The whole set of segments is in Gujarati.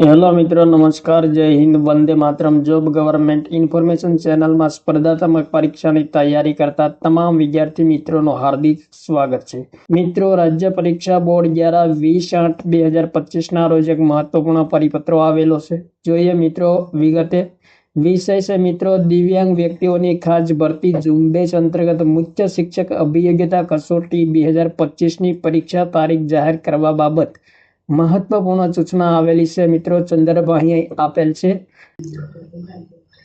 હેલો મિત્રો, નમસ્કાર. જય Hind, Vande Mataram. Job government information ચેનલમાં સ્પર્ધાત્મક પરીક્ષાની તૈયારી કરતા તમામ વિદ્યાર્થી મિત્રોનું હાર્દિક સ્વાગત છે. મિત્રો, રાજ્ય પરીક્ષા બોર્ડ દ્વારા 20/8/2025 રોજ એક મહત્વપૂર્ણ પરિપત્રો આવેલો છે. જોઈએ મિત્રો વિગતે. વિષય છે મિત્રો દિવ્યાંગ વ્યક્તિઓની ખાસ ભરતી ઝુંબેશ અંતર્ગત મુખ્ય શિક્ષક અભિયોગ્યતા કસોટી 2025ની પરીક્ષા તારીખ જાહેર કરવા બાબત મહત્વપૂર્ણ સૂચના આવેલી છે. મિત્રો, સંદર્ભ અહીં આપેલ છે.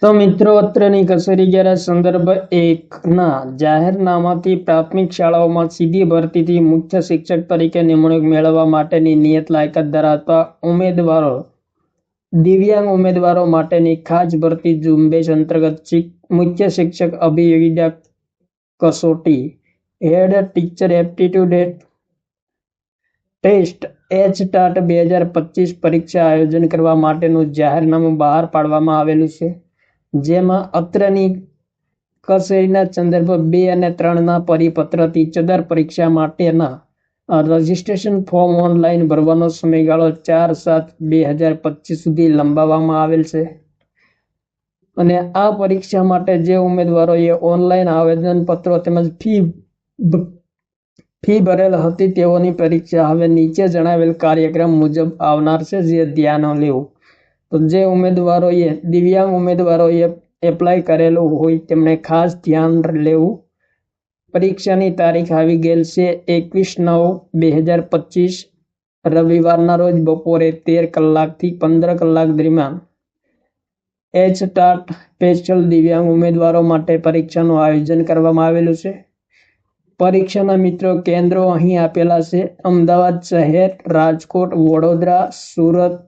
તો મિત્રો, અત્રની કચેરી દ્વારા સંદર્ભ 1ના જાહેરનામાથી પ્રાથમિક શાળાઓમાં સીધી ભરતીથી મુખ્ય શિક્ષક તરીકે નિમણૂક મેળવવા માટેની નિયત લાયકાત ધરાવતા ઉમેદવારો દિવ્યાંગ ઉમેદવારો માટેની ખાસ ભરતી ઝુંબેશ અંતર્ગત મુખ્ય શિક્ષક અભિયોગ્યતા કસોટી head teacher aptitude test HTAT 2025 પરીક્ષા આયોજન કરવા માટેનું જાહેરનામું બહાર પાડવામાં આવેલું છે. જેમાં અત્રની કચેરીના સંદર્ભ 2 અને 3ના પરિપત્રથી સદર પરીક્ષા માટેના રજીસ્ટ્રેશન ફોર્મ ઓનલાઈન ભરવાનો સમયગાળો 4/7/2025 સુધી લંબાવવામાં આવેલ છે. અને આ પરીક્ષા માટે જે ઉમેદવારોએ ઓનલાઈન આવેદનપત્રો તેમજ ફી ભરેલ હતી તેઓની પરીક્ષા હવે નીચે જણાવેલ કાર્યક્રમ મુજબ આવનાર છે, જે ધ્યાન લેવું. તો જે ઉમેદવારોએ દિવ્યાંગ ઉમેદવારોએ એપ્લાય કરેલું હોય તેમણે ખાસ ધ્યાન લેવું. પરીક્ષાની તારીખ આવી ગયેલ છે 21/9/2025 રવિવારના રોજ બપોરે 13 કલાકથી 15 કલાક દરમિયાન HTAT સ્પેશિયલ દિવ્યાંગ ઉમેદવારો માટે પરીક્ષાનું આયોજન કરવામાં આવેલું છે. પરીક્ષાના મિત્રો કેન્દ્રો અહીં આપેલા છે: અમદાવાદ શહેર, રાજકોટ, વડોદરા, સુરત,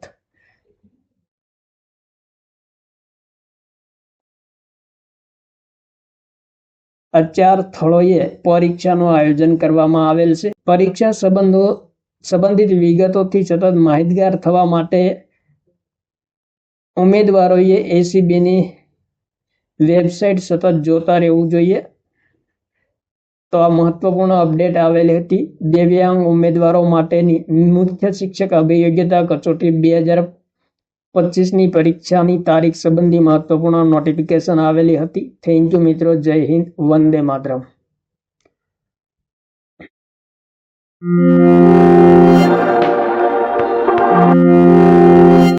આ 4 સ્થળોએ પરીક્ષાનું આયોજન કરવામાં આવેલ છે. પરીક્ષા સંબંધિત વિગતોથી સતત માહિતગાર થવા માટે ઉમેદવારોએ ACBની વેબસાઇટ સતત જોતા રહેવું જોઈએ. તો આ મહત્વપૂર્ણ અપડેટ આવેલી હતી. દિવ્યાંગ ઉમેદવારો માટેની મુખ્ય શિક્ષક અભિયોગ્યતા કસોટી 2025ની પરીક્ષાની તારીખ સંબંધી મહત્વપૂર્ણ નોટિફિકેશન આવેલી હતી. થેન્ક યુ મિત્રો. જય હિન્દ, વંદે માતરમ.